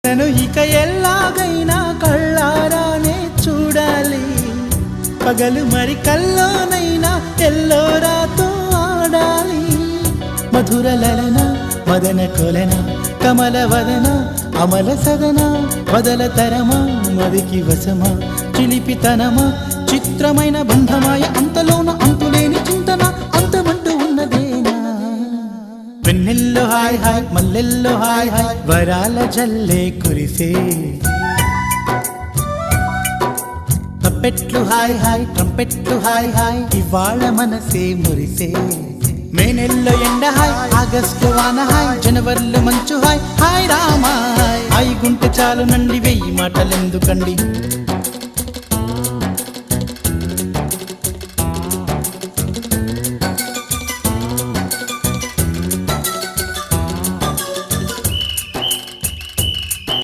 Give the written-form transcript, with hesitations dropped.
నన్ను ఇక ఎల్లాగైనా కళ్ళారానే చూడాలి, పగలు మరి కల్లోనైనా ఎల్లోరాతో ఆడాలి. మధుర లలన మదన కొలన కమల వదన అమల సదన వదల తరమా మదికి వశమా చిలిపితనమా చిత్రమైన బంధమాయ అంతలోన అంతులేని చింతన అంతమంటూ ఉన్నదేనా. వెన్నెల్లో హాయ్ హాయ్ మల్లెల్లో హాయ్ హాయ్ వరాల జల్లే కురిసే, తప్పెట్లు హాయ్ హాయ్ ట్రంపెట్లు హాయ్ హాయ్ ఇవాళ మనసే మురిసే. మే నెలలో ఎండ హాయ్ ఆగస్టు వాన హాయ్ జనవరిలో మంచు హాయ్ హాయ్ రామా హాయ్ గుంటె చాలు నండి 1000 మాటలెందుకండి.